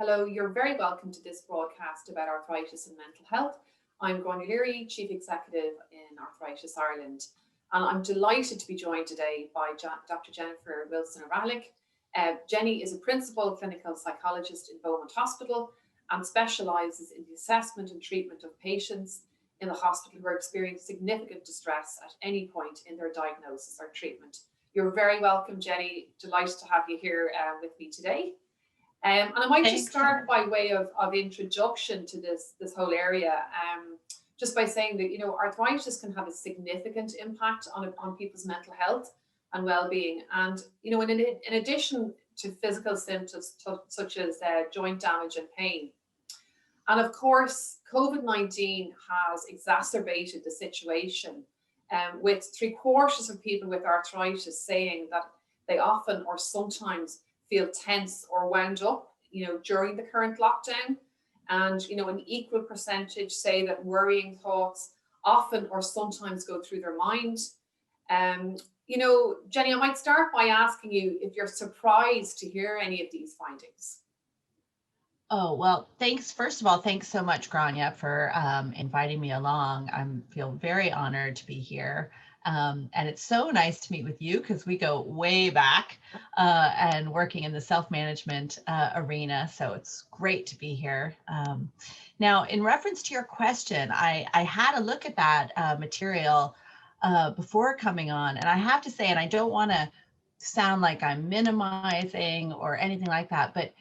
Hello, you're very welcome to this broadcast about arthritis and mental health. I'm Gráinne O'Leary, Chief Executive in Arthritis Ireland, and I'm delighted to be joined today by Dr. Jennifer Wilson-O'Reilly. Jenny is a Principal Clinical Psychologist in Beaumont Hospital and specialises in the assessment and treatment of patients in the hospital who are experiencing significant distress at any point in their diagnosis or treatment. You're very welcome, Jenny. Delighted to have you here with me today. And I might just start by way of introduction to this whole area, just by saying that, arthritis can have a significant impact on people's mental health and well-being. And, in addition to physical symptoms such as joint damage and pain. And of course, COVID-19 has exacerbated the situation, with 3/4 of people with arthritis saying that they often or sometimes feel tense or wound up, during the current lockdown. And, an equal percentage say that worrying thoughts often or sometimes go through their mind. Jenny, I might start by asking you if you're surprised to hear any of these findings. Oh, well, thanks. First of all, thanks so much, Gráinne, for inviting me along. I feel very honored to be here. And it's so nice to meet with you because we go way back and working in the self-management arena. So it's great to be here. Now, in reference to your question, I had a look at that material before coming on. And I have to say, and I don't want to sound like I'm minimizing or anything like that, but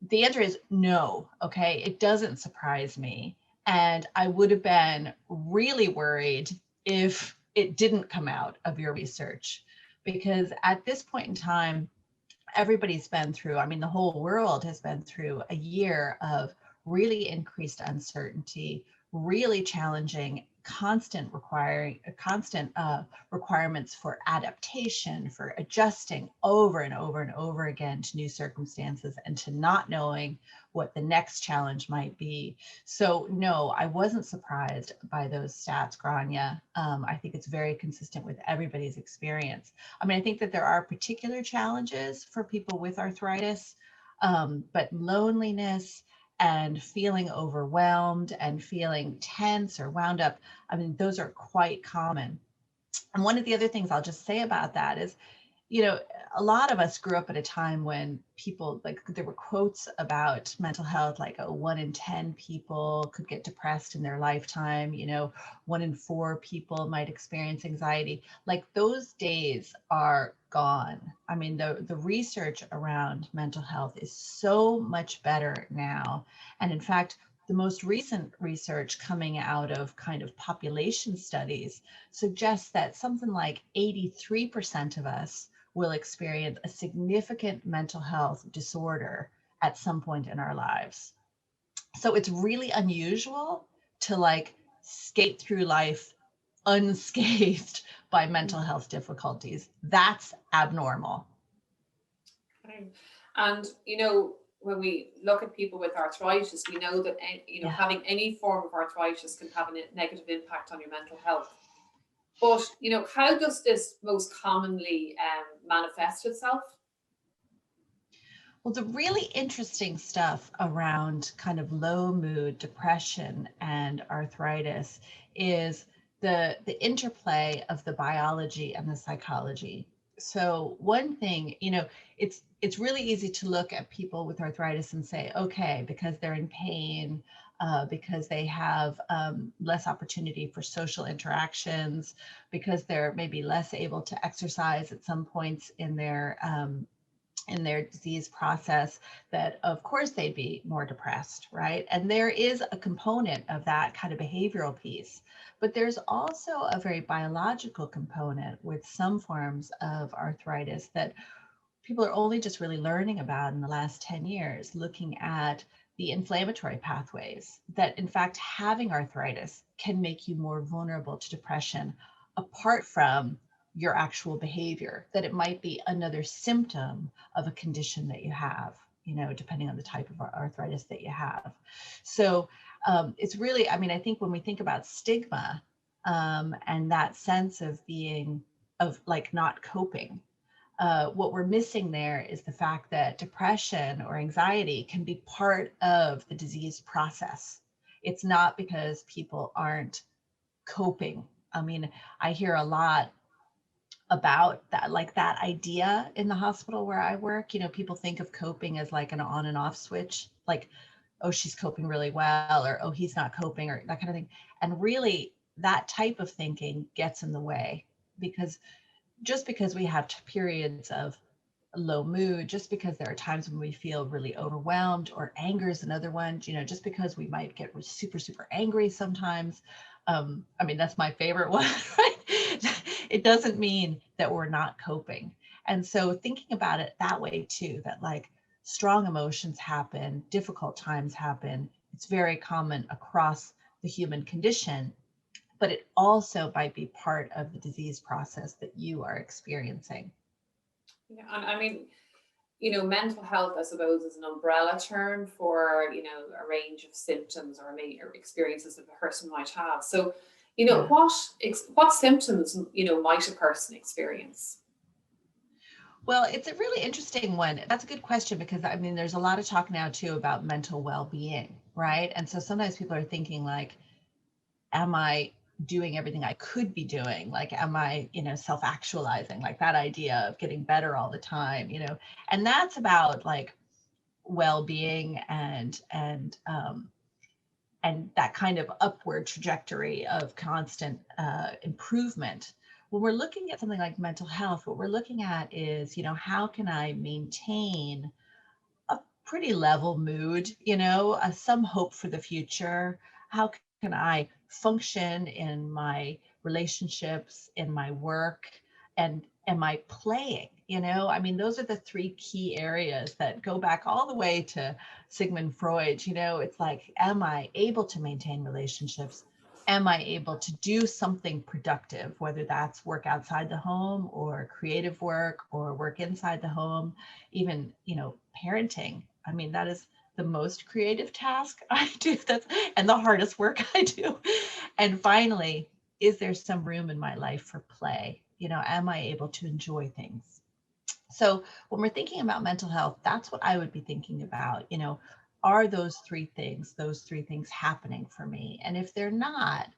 the answer is no, okay? It doesn't surprise me. And I would have been really worried if it didn't come out of your research, because at this point in time, everybody's been through, the whole world has been through a year of really increased uncertainty, really challenging, constant requirements for adaptation, for adjusting over and over and over again to new circumstances and to not knowing what the next challenge might be. So no, I wasn't surprised by those stats, Gráinne. I think it's very consistent with everybody's experience. I think that there are particular challenges for people with arthritis, but loneliness and feeling overwhelmed and feeling tense or wound up, those are quite common. And one of the other things I'll just say about that is, a lot of us grew up at a time when people, there were quotes about mental health, like 1 in 10 people could get depressed in their lifetime, 1 in 4 people might experience anxiety. Like, those days are gone. The research around mental health is so much better now. And in fact, the most recent research coming out of kind of population studies suggests that something like 83% of us will experience a significant mental health disorder at some point in our lives. So it's really unusual to skate through life unscathed by mental health difficulties. That's abnormal. Okay. And, when we look at people with arthritis, we know that, having any form of arthritis can have a negative impact on your mental health. But, how does this most commonly manifest itself? Well, the really interesting stuff around kind of low mood, depression, and arthritis is the interplay of the biology and the psychology. So one thing, it's really easy to look at people with arthritis and say, okay, because they're in pain, because they have less opportunity for social interactions, because they're maybe less able to exercise at some points in their disease process, that of course they'd be more depressed, right? And there is a component of that kind of behavioral piece, but there's also a very biological component with some forms of arthritis that people are only just really learning about in the last 10 years, looking at the inflammatory pathways, that in fact having arthritis can make you more vulnerable to depression apart from your actual behavior, that it might be another symptom of a condition that you have, depending on the type of arthritis that you have. So it's really, I think when we think about stigma and that sense of being, of not coping, what we're missing there is the fact that depression or anxiety can be part of the disease process. It's not because people aren't coping. I mean, I hear a lot about that, like that idea in the hospital where I work. You know, people think of coping as like an on and off switch, like, oh, she's coping really well, or oh, he's not coping, or that kind of thing. And really, that type of thinking gets in the way, because just because we have periods of low mood, just because there are times when we feel really overwhelmed, or anger is another one, you know, just because we might get super, super angry sometimes. I mean, that's my favorite one, right? It doesn't mean that we're not coping. And so thinking about it that way too, that like strong emotions happen, difficult times happen. It's very common across the human condition, but it also might be part of the disease process that you are experiencing. Yeah, and I mean, mental health, I suppose, is an umbrella term for, a range of symptoms or experiences that a person might have. So, Yeah. what symptoms, might a person experience? Well, it's a really interesting one. That's a good question, because I mean, there's a lot of talk now too about mental well-being, right? And so sometimes people are thinking like, am I doing everything I could be doing? Like, am I, self-actualizing, like that idea of getting better all the time, and that's about like well-being and that kind of upward trajectory of constant improvement. When we're looking at something like mental health, what we're looking at is, how can I maintain a pretty level mood, some hope for the future? How can I function in my relationships, in my work, and am I playing? I mean, those are the three key areas that go back all the way to Sigmund Freud. It's like, am I able to maintain relationships? Am I able to do something productive, whether that's work outside the home or creative work or work inside the home, even, parenting. I mean, that is the most creative task I do. And the hardest work I do. And finally, is there some room in my life for play? Am I able to enjoy things? So when we're thinking about mental health, that's what I would be thinking about. Are those three things happening for me? And if they're not,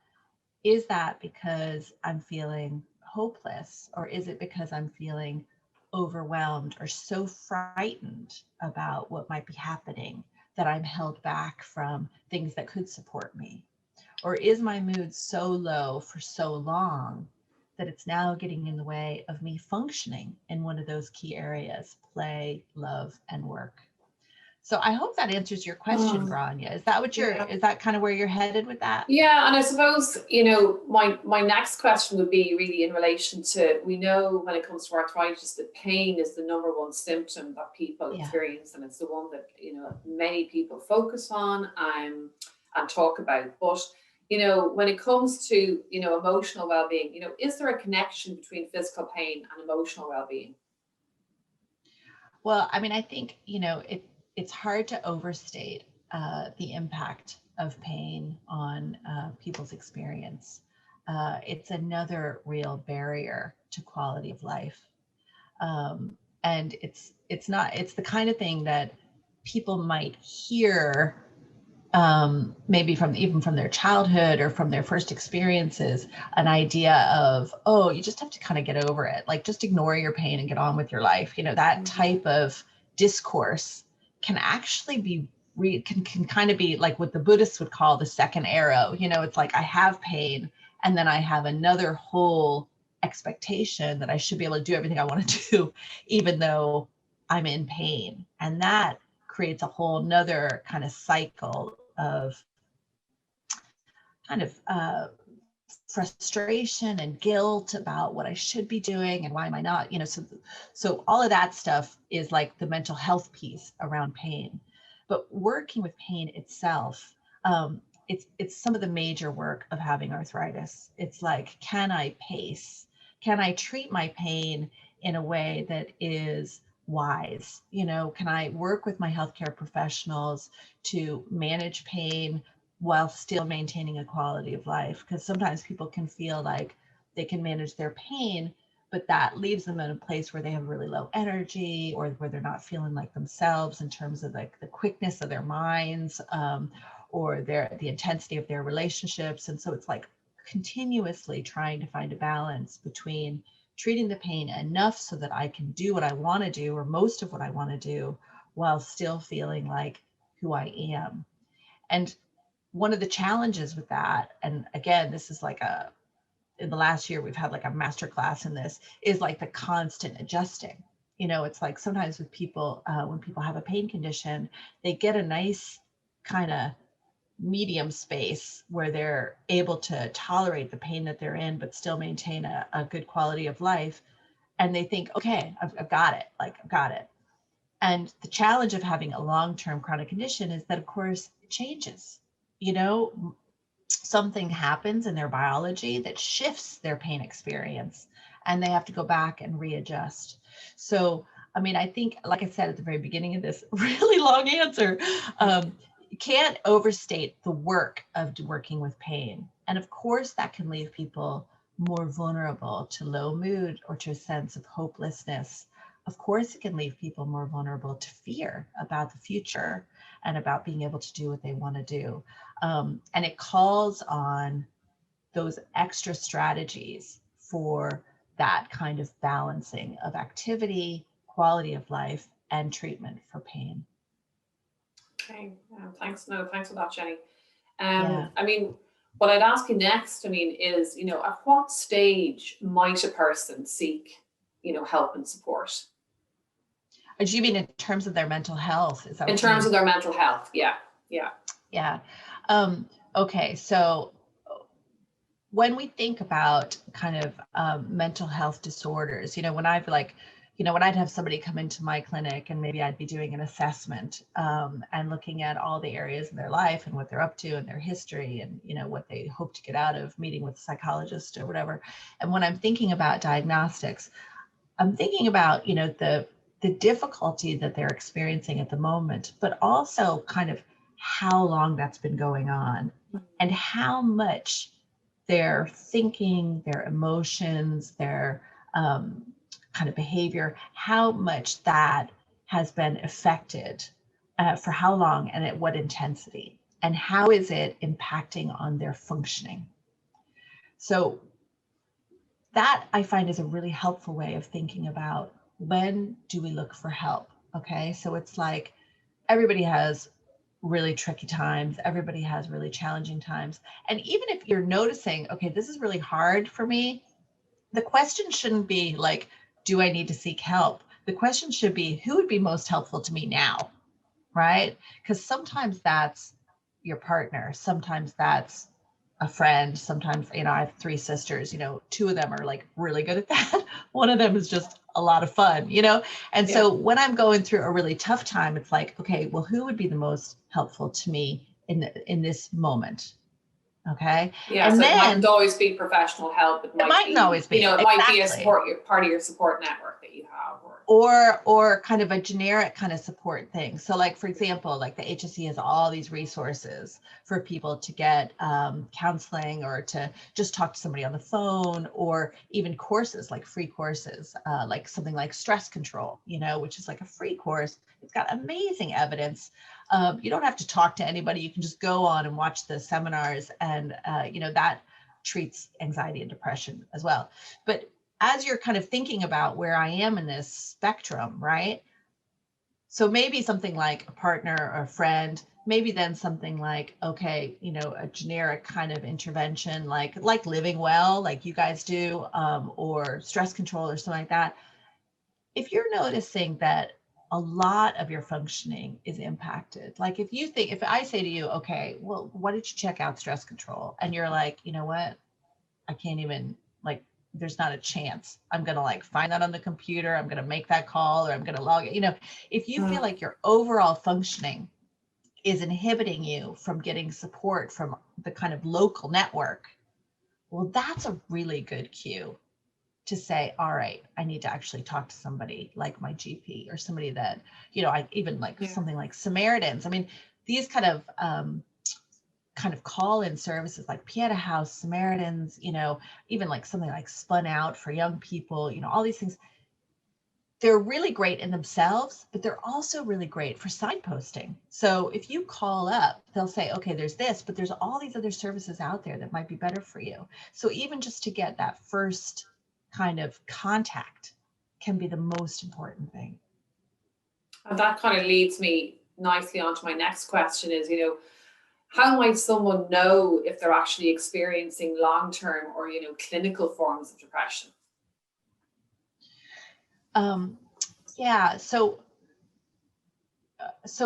is that because I'm feeling hopeless, or is it because I'm feeling overwhelmed or so frightened about what might be happening that I'm held back from things that could support me? Or is my mood so low for so long that it's now getting in the way of me functioning in one of those key areas: play, love, and work? So I hope that answers your question, Mm, Grania. yeah. Is that kind of where you're headed with that? Yeah, and I suppose, my next question would be really in relation to, we know when it comes to arthritis that pain is the number one symptom that people Yeah. experience, and it's the one that, many people focus on and talk about. But, when it comes to, emotional well-being, is there a connection between physical pain and emotional well-being? Well, I mean, I think, it's hard to overstate the impact of pain on people's experience. It's another real barrier to quality of life. And it's the kind of thing that people might hear, maybe even from their childhood or from their first experiences, an idea of, oh, you just have to kind of get over it, like just ignore your pain and get on with your life. That type of discourse can actually be can kind of be like what the Buddhists would call the second arrow. It's like, I have pain, and then I have another whole expectation that I should be able to do everything I want to do, even though I'm in pain. And that creates a whole nother kind of cycle of kind of frustration and guilt about what I should be doing and why am I not, so all of that stuff is like the mental health piece around pain. But working with pain itself, it's some of the major work of having arthritis. It's like, can I pace? Can I treat my pain in a way that is wise? Can I work with my healthcare professionals to manage pain while still maintaining a quality of life? Because sometimes people can feel like they can manage their pain, but that leaves them in a place where they have really low energy, or where they're not feeling like themselves in terms of like the quickness of their minds, or the intensity of their relationships. And so it's like continuously trying to find a balance between treating the pain enough so that I can do what I want to do, or most of what I want to do, while still feeling like who I am. And one of the challenges with that, and again, this is like in the last year, we've had like a master class in this, is like the constant adjusting. It's like sometimes with people, when people have a pain condition, they get a nice kind of medium space where they're able to tolerate the pain that they're in, but still maintain a good quality of life. And they think, okay, I've got it. Like, I've got it. And the challenge of having a long-term chronic condition is that, of course, it changes. Something happens in their biology that shifts their pain experience, and they have to go back and readjust. So, I mean, I think, like I said at the very beginning of this really long answer, you can't overstate the work of working with pain. And of course, that can leave people more vulnerable to low mood or to a sense of hopelessness. Of course, it can leave people more vulnerable to fear about the future and about being able to do what they want to do. And it calls on those extra strategies for that kind of balancing of activity, quality of life, and treatment for pain. Okay, thanks. No, thanks for that, Jenny. Yeah. I mean, what I'd ask you next, I mean, is, at what stage might a person seek, help and support? Do you mean in terms of their mental health? Is that in terms of their mental health? Yeah. Yeah. Okay. So when we think about kind of mental health disorders, when I'd have somebody come into my clinic, and maybe I'd be doing an assessment and looking at all the areas of their life and what they're up to and their history, and what they hope to get out of meeting with a psychologist or whatever. And when I'm thinking about diagnostics, I'm thinking about the difficulty that they're experiencing at the moment, but also kind of how long that's been going on, and how much their thinking, their emotions, their kind of behavior, how much that has been affected, for how long and at what intensity, and how is it impacting on their functioning. So that, I find, is a really helpful way of thinking about, when do we look for help? Okay, so it's like everybody has really tricky times. Everybody has really challenging times. And even if you're noticing, okay, this is really hard for me, the question shouldn't be like, do I need to seek help? The question should be, who would be most helpful to me now, right? Because sometimes that's your partner. Sometimes that's a friend. Sometimes, I have 3 sisters, 2 of them are like really good at that. One of them is just a lot of fun, And so when I'm going through a really tough time, it's like, okay, well, who would be the most helpful to me in this moment? Okay. Yeah. And So then it mightn't always be professional help. It mightn't always be. it might be a part of your support network that you have. Or kind of a generic kind of support thing. So like, for example, like the HSE has all these resources for people to get counseling, or to just talk to somebody on the phone, or even courses, like free courses, like something like stress control, which is like a free course. It's got amazing evidence. You don't have to talk to anybody. You can just go on and watch the seminars, and that treats anxiety and depression as well. But as you're kind of thinking about where I am in this spectrum, right? So maybe something like a partner or a friend, maybe then something like, okay, a generic kind of intervention, like living well, like you guys do, or stress control or something like that. If you're noticing that a lot of your functioning is impacted, like if I say to you, okay, well, why did you check out stress control? And you're like, you know what? I can't even, like, there's not a chance I'm going to like find that on the computer. I'm going to make that call, or I'm going to log it. If you feel like your overall functioning is inhibiting you from getting support from the kind of local network, well, that's a really good cue to say, all right, I need to actually talk to somebody like my GP, or somebody that, I even like something like Samaritans. I mean, these kind of kind of call-in services like Pieta House, Samaritans, even like something like Spun Out for young people, all these things, they're really great in themselves, but they're also really great for signposting. So if you call up, they'll say, okay, there's this, but there's all these other services out there that might be better for you. So even just to get that first kind of contact can be the most important thing. And that kind of leads me nicely on to my next question is, how might someone know if they're actually experiencing long-term or, clinical forms of depression? Yeah, so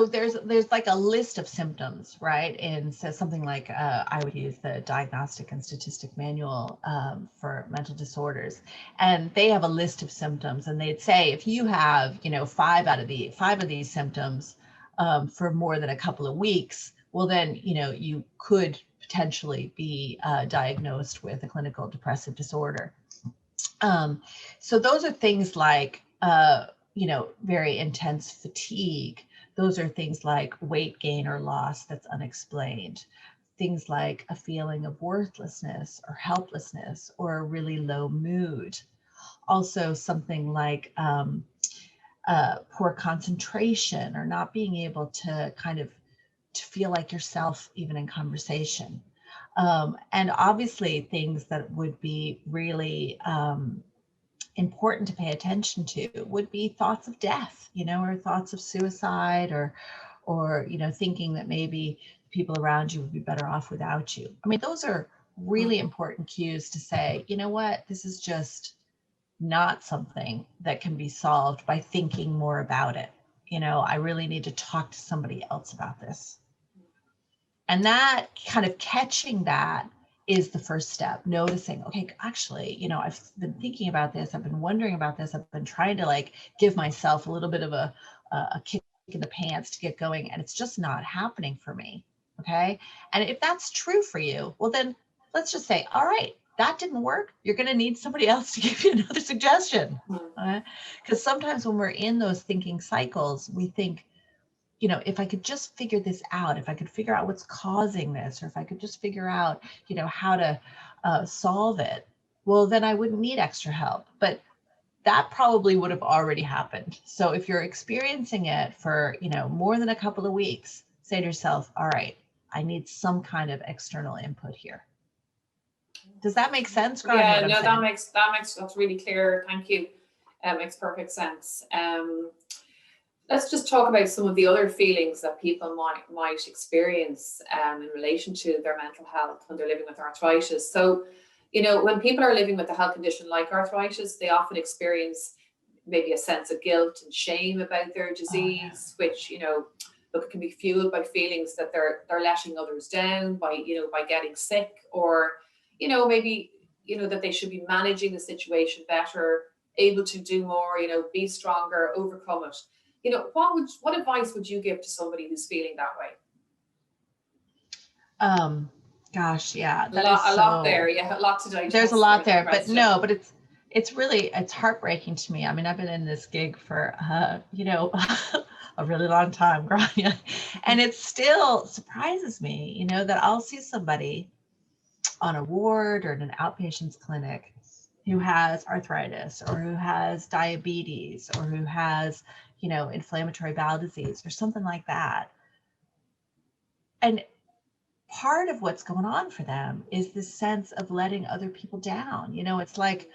there's like a list of symptoms, right? And so something like I would use the Diagnostic and Statistic Manual for mental disorders, and they have a list of symptoms, and they'd say if you have five of these symptoms for more than a couple of weeks, well then you could potentially be diagnosed with a clinical depressive disorder. So those are things like very intense fatigue. Those are things like weight gain or loss that's unexplained. Things like a feeling of worthlessness or helplessness or a really low mood. Also something like poor concentration or not being able to to feel like yourself even in conversation. And obviously things that would be really important to pay attention to would be thoughts of death, or thoughts of suicide, or thinking that maybe people around you would be better off without you. I mean, those are really important cues to say, what, this is just not something that can be solved by thinking more about it. I really need to talk to somebody else about this. And that kind of catching that is the first step, noticing, okay, actually, I've been thinking about this. I've been wondering about this. I've been trying to give myself a little bit of a kick in the pants to get going, and it's just not happening for me. Okay. And if that's true for you, well, then let's just say, all right, that didn't work. You're going to need somebody else to give you another suggestion. Because sometimes when we're in those thinking cycles, we think, if I could just figure this out, if I could figure out what's causing this, or if I could just figure out, how to solve it, well, then I wouldn't need extra help. But that probably would have already happened. So if you're experiencing it for, more than a couple of weeks, say to yourself, all right, I need some kind of external input here. Does that make sense, Gráinne? Yeah, no, that's really clear. Thank you. Makes perfect sense. Let's just talk about some of the other feelings that people might experience in relation to their mental health when they're living with arthritis. So, when people are living with a health condition like arthritis, they often experience maybe a sense of guilt and shame about their disease, which, look, can be fueled by feelings that they're letting others down by getting sick, or, maybe, that they should be managing the situation better, able to do more, be stronger, overcome it. What advice would you give to somebody who's feeling that way? Gosh, yeah, a lot there. Yeah, a lot to digest. There's a lot there, but it's heartbreaking to me. I mean, I've been in this gig for a really long time, Gráinne, and it still surprises me, that I'll see somebody on a ward or in an outpatient's clinic who has arthritis or who has diabetes or who has, inflammatory bowel disease or something like that. And part of what's going on for them is this sense of letting other people down. It's like,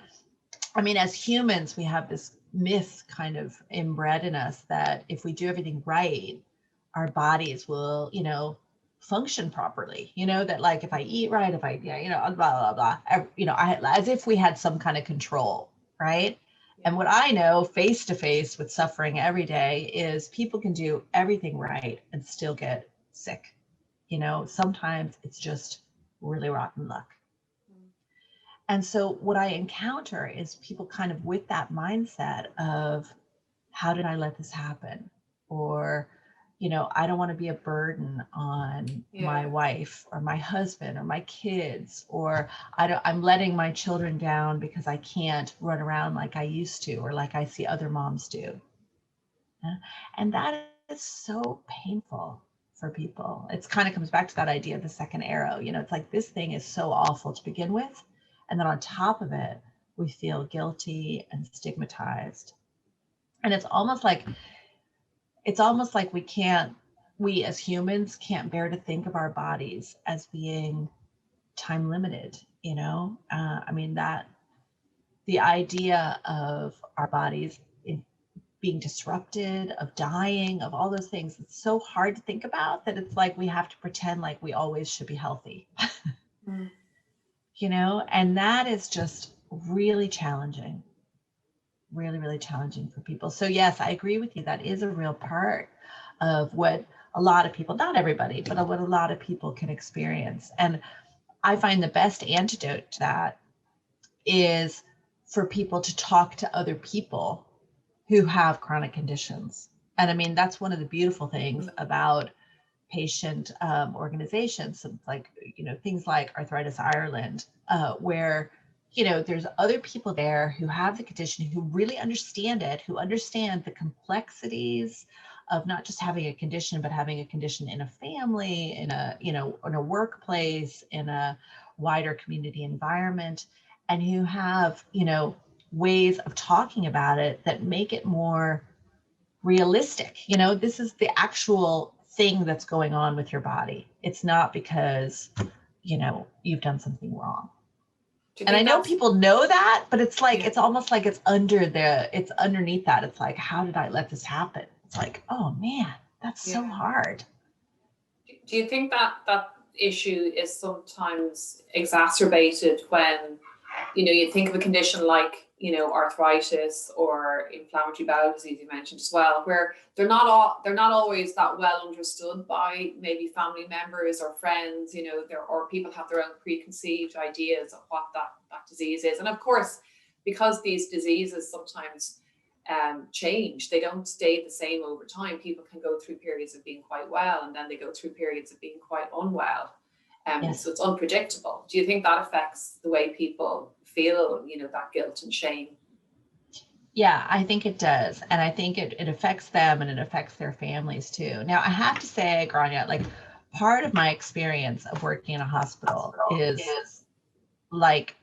I mean, as humans, we have this myth kind of inbred in us that if we do everything right, our bodies will, function properly, that like if I eat right, if I, blah, blah, blah, as if we had some kind of control, right? And what I know face to face with suffering every day is people can do everything right and still get sick. Sometimes it's just really rotten luck. And so what I encounter is people kind of with that mindset of, how did I let this happen? Or, I don't want to be a burden on my wife or my husband or my kids, or I'm letting my children down because I can't run around like I used to, or like I see other moms do. And that is so painful for people. It's kind of comes back to that idea of the second arrow. It's like this thing is so awful to begin with. And then on top of it, we feel guilty and stigmatized. And it's almost like we as humans can't bear to think of our bodies as being time limited, that the idea of our bodies being disrupted, of dying, of all those things, it's so hard to think about that it's like we have to pretend like we always should be healthy. Mm. And that is just really challenging, really, really challenging for people. So yes, I agree with you. That is a real part of what a lot of people, not everybody, but what a lot of people can experience. And I find the best antidote to that is for people to talk to other people who have chronic conditions. And I mean, that's one of the beautiful things about patient organizations, like, things like Arthritis Ireland, where, there's other people there who have the condition, who really understand it, who understand the complexities of not just having a condition, but having a condition in a family, in a workplace, in a wider community environment, and who have, ways of talking about it that make it more realistic. This is the actual thing that's going on with your body. It's not because, you've done something wrong. And I know people know that, but it's like, it's almost like it's underneath that. It's like, how did I let this happen? It's like, oh man, that's so hard. Do you think that issue is sometimes exacerbated when, you think of a condition like, arthritis or inflammatory bowel disease, you mentioned as well, where they're not always that well understood by maybe family members or friends, or people have their own preconceived ideas of what that disease is. And of course, because these diseases sometimes change, they don't stay the same over time. People can go through periods of being quite well, and then they go through periods of being quite unwell. So it's unpredictable. Do you think that affects the way people feel, that guilt and shame? Yeah, I think it does. And I think it affects them, and it affects their families too. Now, I have to say, Gráinne, like, part of my experience of working in a hospital is like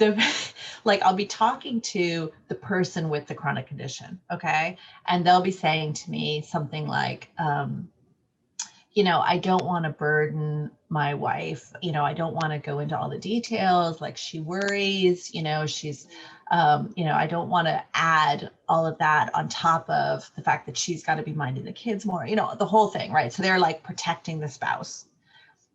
I'll be talking to the person with the chronic condition, okay? And they'll be saying to me something like, I don't want to burden my wife. I don't want to go into all the details. Like, she worries, she's, I don't want to add all of that on top of the fact that she's got to be minding the kids more, the whole thing, right? So they're like protecting the spouse.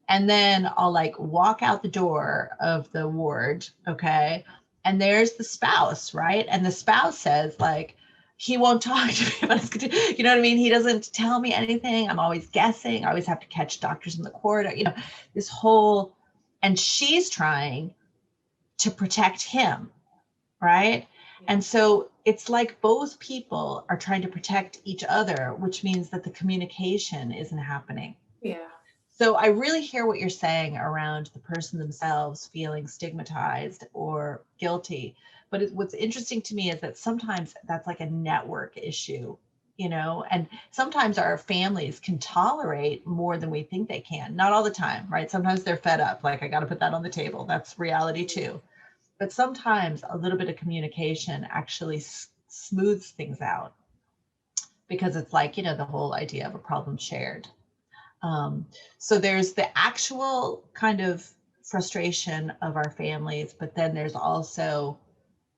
And then I'll like walk out the door of the ward, okay? And there's the spouse, right? And the spouse says like, he won't talk to me about his condition. You know what I mean? He doesn't tell me anything. I'm always guessing. I always have to catch doctors in the corridor, this whole, and she's trying to protect him, right? And so it's like both people are trying to protect each other, which means that the communication isn't happening. Yeah. So I really hear what you're saying around the person themselves feeling stigmatized or guilty. But what's interesting to me is that sometimes that's like a network issue, and sometimes our families can tolerate more than we think they can. Not all the time, right? Sometimes they're fed up. Like, I got to put that on the table. That's reality too. But sometimes a little bit of communication actually smooths things out, because it's like, the whole idea of a problem shared. So there's the actual kind of frustration of our families, but then there's also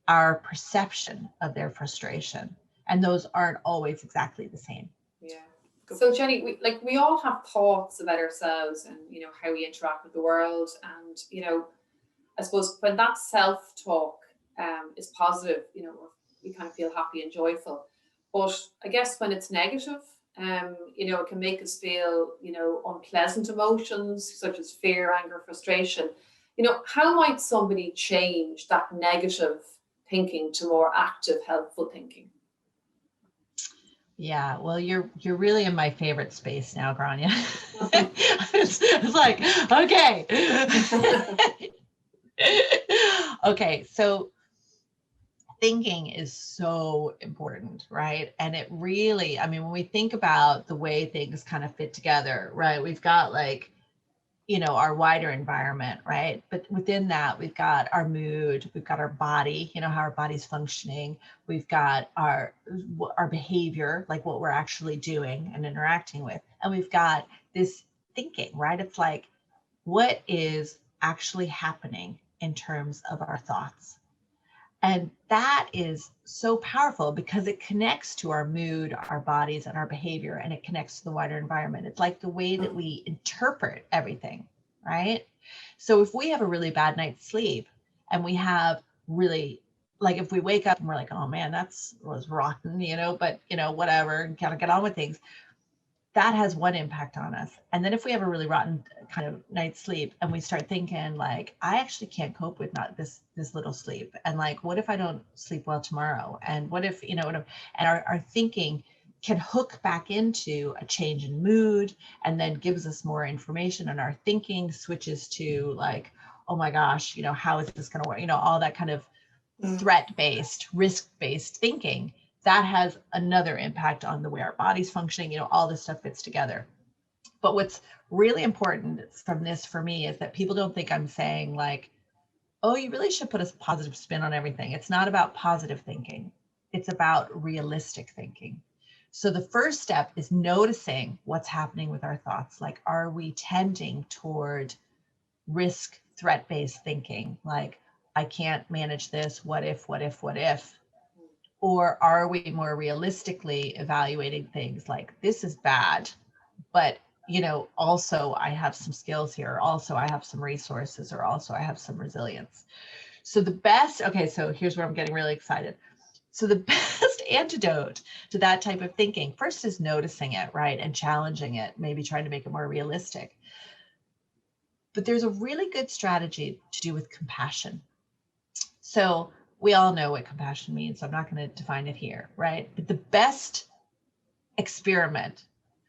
our perception of their frustration, and those aren't always exactly the same. Yeah. So Jenny, we all have thoughts about ourselves and how we interact with the world, and I suppose when that self-talk is positive, we kind of feel happy and joyful. But I guess when it's negative, it can make us feel, unpleasant emotions such as fear, anger, frustration. How might somebody change that negative thinking to more active, helpful thinking? Yeah, well, you're really in my favorite space now, Gráinne. it's like, okay. Okay, so thinking is so important, right? And it really, I mean, when we think about the way things kind of fit together, right? We've got like, you know, our wider environment, right? But within that, we've got our mood, we've got our body, you know, how our body's functioning. We've got our behavior, like what we're actually doing and interacting with. And we've got this thinking, right? It's like, what is actually happening in terms of our thoughts? And that is so powerful because it connects to our mood, our bodies, and our behavior, and it connects to the wider environment. It's like the way that we interpret everything, right? So if we have a really bad night's sleep and we have really, like if we wake up and we're like, oh man, was rotten, you know, but you know, whatever, and kind of get on with things, that has one impact on us. And then if we have a really rotten kind of night's sleep and we start thinking like, I actually can't cope with not this little sleep. And like, what if I don't sleep well tomorrow? And what if, you know, and our thinking can hook back into a change in mood and then gives us more information, and our thinking switches to like, oh my gosh, you know, how is this going to work? You know, all that kind of threat-based, risk-based thinking. That has another impact on the way our body's functioning, you know, all this stuff fits together. But what's really important from this for me is that people don't think I'm saying like, oh, you really should put a positive spin on everything. It's not about positive thinking. It's about realistic thinking. So the first step is noticing what's happening with our thoughts. Like, are we tending toward risk, threat-based thinking? Like, I can't manage this. What if, what if, what if? Or are we more realistically evaluating things like, this is bad, but you know, also I have some skills here, also I have some resources, or also I have some resilience. So the best, okay, so here's where I'm getting really excited. So the best antidote to that type of thinking, first is noticing it, right? And challenging it, maybe trying to make it more realistic. But there's a really good strategy to do with compassion. So we all know what compassion means, so I'm not going to define it here, right? But the best experiment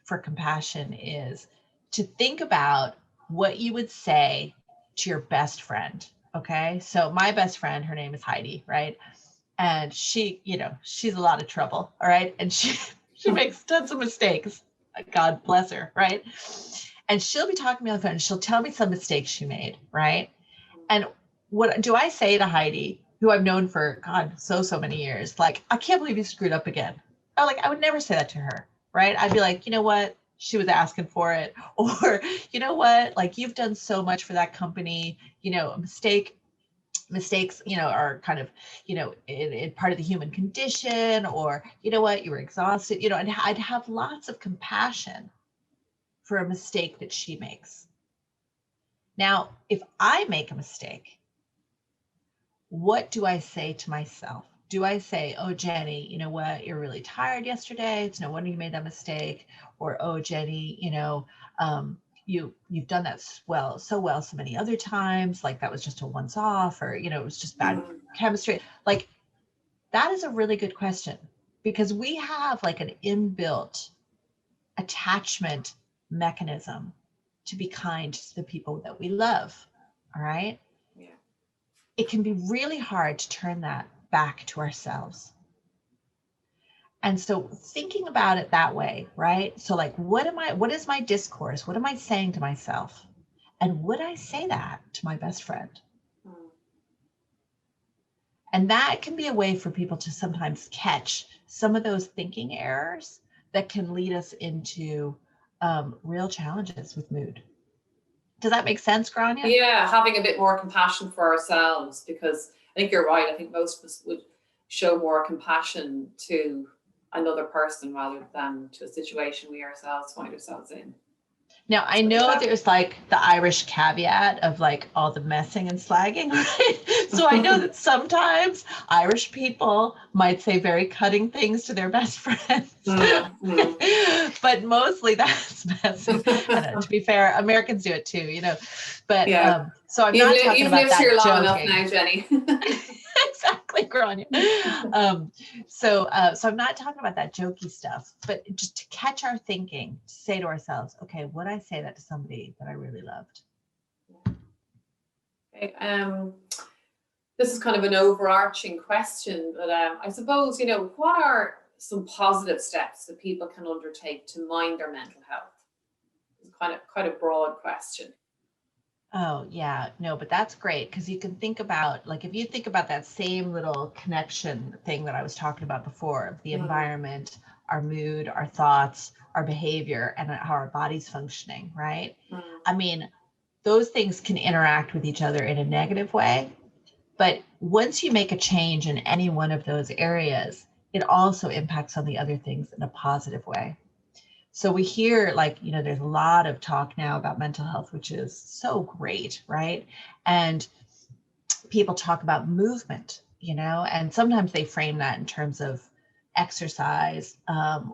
for compassion is to think about what you would say to your best friend, okay? So my best friend, her name is Heidi, right? And she, you know, she's a lot of trouble, all right? And she makes tons of mistakes. God bless her, right? And she'll be talking to me on the phone and she'll tell me some mistakes she made, right? And what do I say to Heidi, who I've known for, God, so many years? Like, I can't believe you screwed up again. I would never say that to her, right? I'd be like, you know what? She was asking for it. Or, you know what? Like, you've done so much for that company. You know, mistakes, you know, are kind of, you know, in part of the human condition. Or, you know what? You were exhausted, you know, and I'd have lots of compassion for a mistake that she makes. Now, if I make a mistake, what do I say to myself? Do I say, oh, Jenny, you know what? You're really tired yesterday. It's no wonder you made that mistake. Or, oh, Jenny, you know, you've done that so well so many other times. Like that was just a once off, or, you know, it was just bad chemistry. Like that is a really good question, because we have like an inbuilt attachment mechanism to be kind to the people that we love. All right. Yeah. It can be really hard to turn that back to ourselves. And so thinking about it that way, right? So like, what is my discourse? What am I saying to myself? And would I say that to my best friend? And that can be a way for people to sometimes catch some of those thinking errors that can lead us into real challenges with mood. Does that make sense, Gráinne? Yeah, having a bit more compassion for ourselves, because I think you're right. I think most of us would show more compassion to another person rather than to a situation we ourselves find ourselves in. Now, I know there's like the Irish caveat of like all the messing and slagging, right? So I know that sometimes Irish people might say very cutting things to their best friends, but mostly that's messing. And to be fair, Americans do it too, you know. But yeah. So I'm not talking about that joking. You've lived here long joking. enough now, Jenny. Exactly, Gráinne. So I'm not talking about that jokey stuff, but just to catch our thinking, to say to ourselves, okay, would I say that to somebody that I really loved? Okay. This is kind of an overarching question, but I suppose, what are some positive steps that people can undertake to mind their mental health? It's quite a broad question. Oh, yeah, no, but that's great because you can think about, like, if you think about that same little connection thing that I was talking about before, of the environment, our mood, our thoughts, our behavior, and how our body's functioning, right? I mean, those things can interact with each other in a negative way, but once you make a change in any one of those areas, it also impacts on the other things in a positive way. So we hear, like, there's a lot of talk now about mental health, which is so great, right? And people talk about movement, and sometimes they frame that in terms of exercise,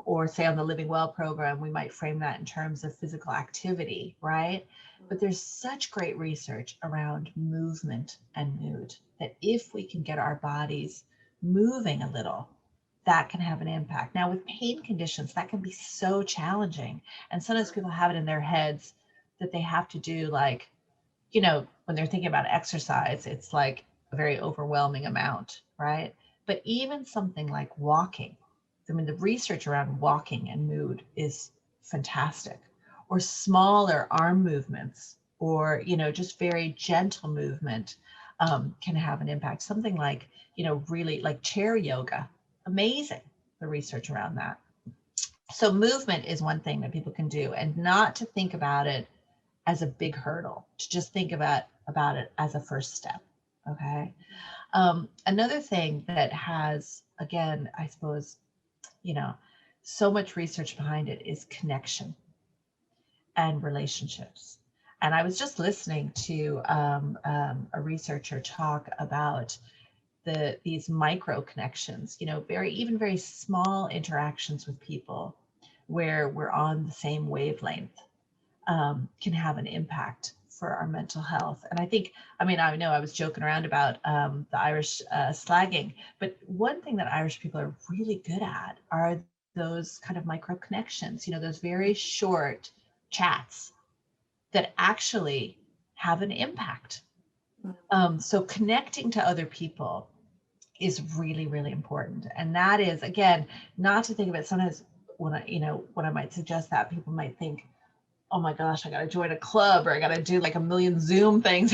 or say on the Living Well program, we might frame that in terms of physical activity, right? But there's such great research around movement and mood that if we can get our bodies moving a little, that can have an impact. Now, with pain conditions, that can be so challenging. And sometimes people have it in their heads that they have to do, like, when they're thinking about exercise, it's like a very overwhelming amount, right? But even something like walking, I mean, the research around walking and mood is fantastic. Or smaller arm movements, or, just very gentle movement can have an impact. Something like, really like chair yoga. Amazing, the research around that. So movement is one thing that people can do, and not to think about it as a big hurdle, to just think about it as a first step. Okay. Another thing that has, again, I suppose, so much research behind it is connection and relationships. And I was just listening to a researcher talk about these micro connections, very small interactions with people where we're on the same wavelength, can have an impact for our mental health. And I know I was joking around about the Irish slagging, but one thing that Irish people are really good at are those kind of micro connections, those very short chats that actually have an impact. So connecting to other people is really, really important. And that is, again, not to think of it sometimes when I might suggest that, people might think, oh my gosh, I got to join a club, or I got to do like a million Zoom things,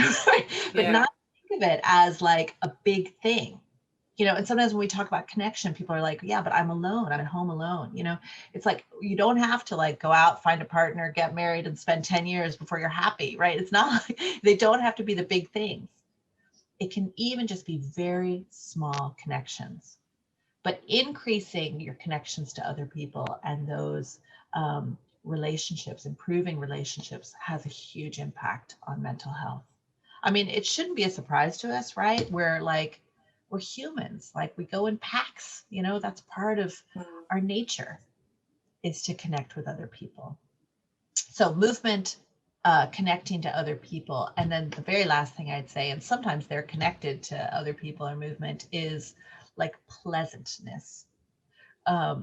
but not think of it as like a big thing. And sometimes when we talk about connection, people are like, yeah, but I'm alone. I'm at home alone. It's like, you don't have to like go out, find a partner, get married, and spend 10 years before you're happy, right? It's not like, they don't have to be the big things. It can even just be very small connections, but increasing your connections to other people and those relationships, improving relationships, has a huge impact on mental health. I mean, it shouldn't be a surprise to us, right? We're humans, like we go in packs, that's part of our nature, is to connect with other people. So movement, connecting to other people. And then the very last thing I'd say, and sometimes they're connected to other people or movement, is like pleasantness.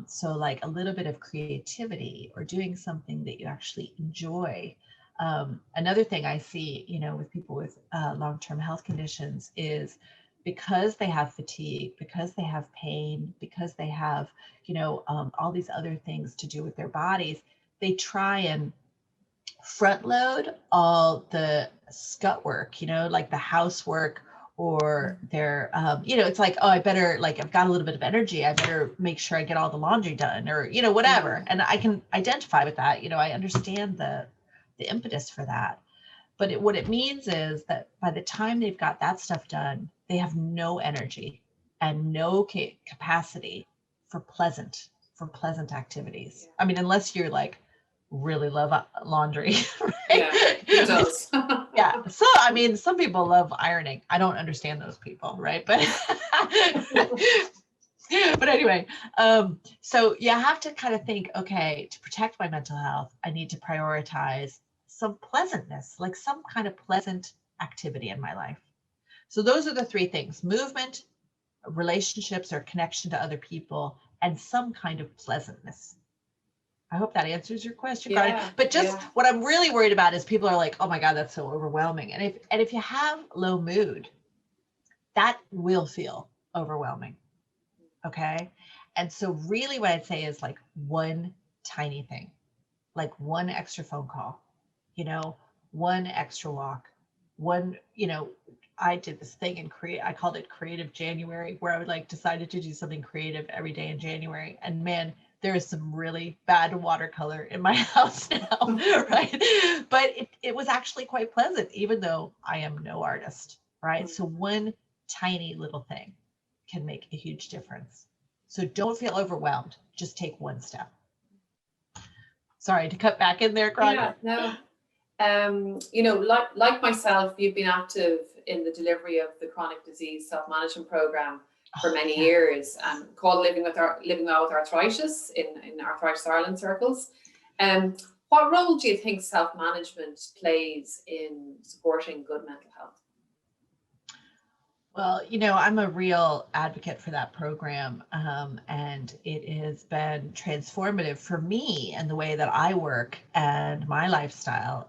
So like a little bit of creativity, or doing something that you actually enjoy. Another thing I see, with people with long-term health conditions, is because they have fatigue, because they have pain, because they have, all these other things to do with their bodies, they try and front load all the scut work, like the housework, or they're, it's like, oh, I better, like, I've got a little bit of energy, I better make sure I get all the laundry done, or, whatever. And I can identify with that. I understand the impetus for that. But what it means is that by the time they've got that stuff done, they have no energy and no capacity for pleasant activities. I mean, unless you're like, really love laundry, right? Yeah, it does. Yeah. So, I mean, some people love ironing. I don't understand those people, right? But but anyway, so you have to kind of think, okay, to protect my mental health, I need to prioritize some pleasantness, like some kind of pleasant activity in my life. So those are the three things: movement, relationships or connection to other people, and some kind of pleasantness. I hope that answers your question, Gráinne. But just what I'm really worried about is people are like, oh my God, that's so overwhelming. And if you have low mood, that will feel overwhelming. Okay. And so really what I'd say is like one tiny thing, like one extra phone call, you know, one extra walk, one, you know, I did this thing in I called it Creative January, where I would like decided to do something creative every day in January. And man, there is some really bad watercolor in my house now, right? But it was actually quite pleasant, even though I am no artist, right? So one tiny little thing can make a huge difference. So don't feel overwhelmed. Just take one step. Sorry to cut back in there, Gráinne. Yeah, no. You know, like myself, you've been active in the delivery of the chronic disease self-management program for many years, called Living Well with Arthritis in Arthritis Ireland circles. What role do you think self-management plays in supporting good mental health? Well, you know, I'm a real advocate for that program, and it has been transformative for me and the way that I work and my lifestyle.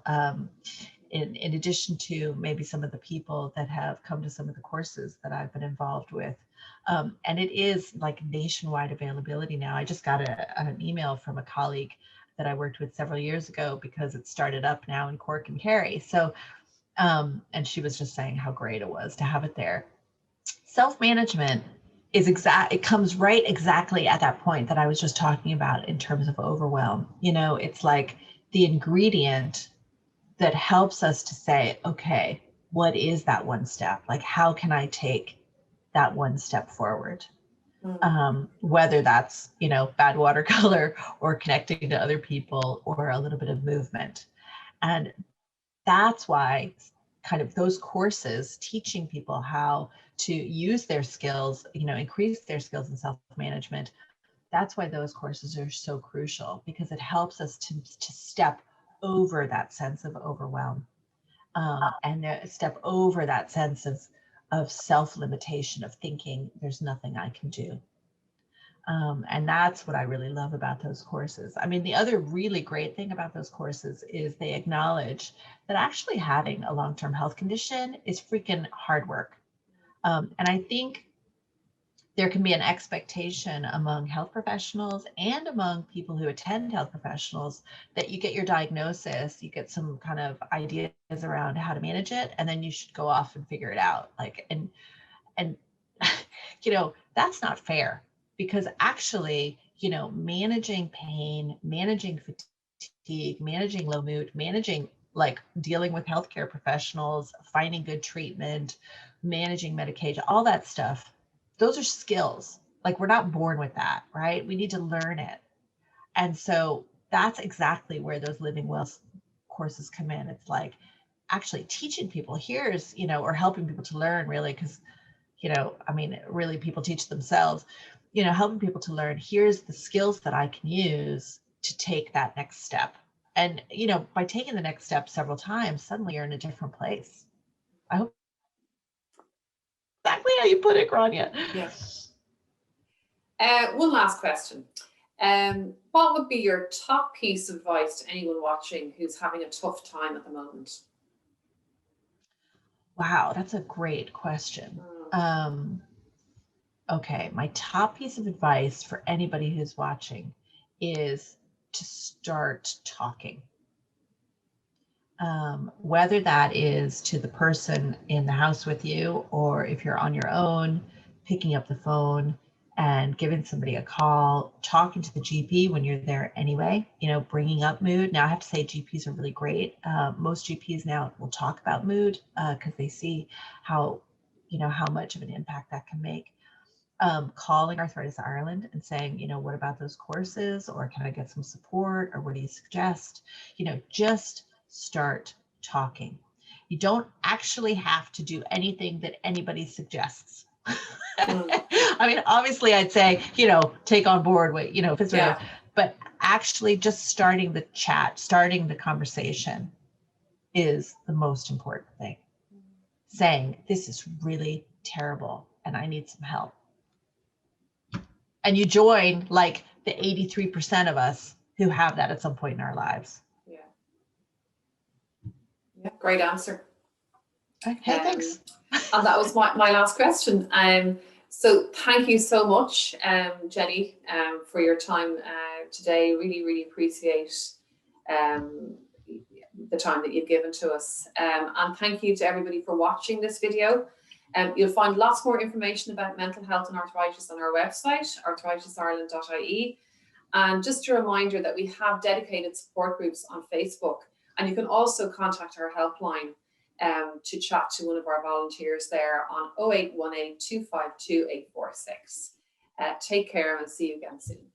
In addition to maybe some of the people that have come to some of the courses that I've been involved with. And it is like nationwide availability now. I just got an email from a colleague that I worked with several years ago because it started up now in Cork and Kerry. So, and she was just saying how great it was to have it there. Self-management is it comes right exactly at that point that I was just talking about in terms of overwhelm. You know, it's like the ingredient that helps us to say, okay, what is that one step? Like, how can I take that one step forward? Whether that's, you know, bad watercolor or connecting to other people or a little bit of movement. And that's why kind of those courses teaching people how to use their skills, you know, increase their skills in self-management. That's why those courses are so crucial, because it helps us to step over that sense of overwhelm, and step over that sense of self-limitation, of thinking there's nothing I can do. And that's what I really love about those courses. I mean, the other really great thing about those courses is they acknowledge that actually having a long-term health condition is freaking hard work. And I think there can be an expectation among health professionals and among people who attend health professionals that you get your diagnosis, you get some kind of ideas around how to manage it, and then you should go off and figure it out. Like, and you know, that's not fair, because actually, you know, managing pain, managing fatigue, managing low mood, managing like dealing with healthcare professionals, finding good treatment, managing medication, all that stuff, those are skills. Like, we're not born with that, right? We need to learn it. And so that's exactly where those Living Well courses come in. It's like actually teaching people, here's, you know, or helping people to learn, really, because, you know, I mean, really people teach themselves, you know, helping people to learn, here's the skills that I can use to take that next step. And, you know, by taking the next step several times, suddenly you're in a different place. I hope exactly how you put it, Gráinne. Yes. One last question. What would be your top piece of advice to anyone watching who's having a tough time at the moment? Wow, that's a great question. Okay, my top piece of advice for anybody who's watching is to start talking. Whether that is to the person in the house with you, or if you're on your own, picking up the phone and giving somebody a call, talking to the GP when you're there anyway, you know, bringing up mood. Now, I have to say GPs are really great. Most GPs now will talk about mood because they see how, you know, how much of an impact that can make. Calling Arthritis Ireland and saying, you know, what about those courses, or can I get some support, or what do you suggest? You know, just start talking. You don't actually have to do anything that anybody suggests. I mean, obviously I'd say, you know, take on board what, you know, if it's real, but actually just starting the chat, starting the conversation is the most important thing. Saying, this is really terrible and I need some help. And you join like the 83% of us who have that at some point in our lives. Yeah, great answer. Hey, thanks. And that was my last question. So thank you so much, Jenny, for your time today. Really, really appreciate the time that you've given to us. And thank you to everybody for watching this video. You'll find lots more information about mental health and arthritis on our website, arthritisireland.ie. And just a reminder that we have dedicated support groups on Facebook, and you can also contact our helpline to chat to one of our volunteers there on 0818 252 846. Take care and see you again soon.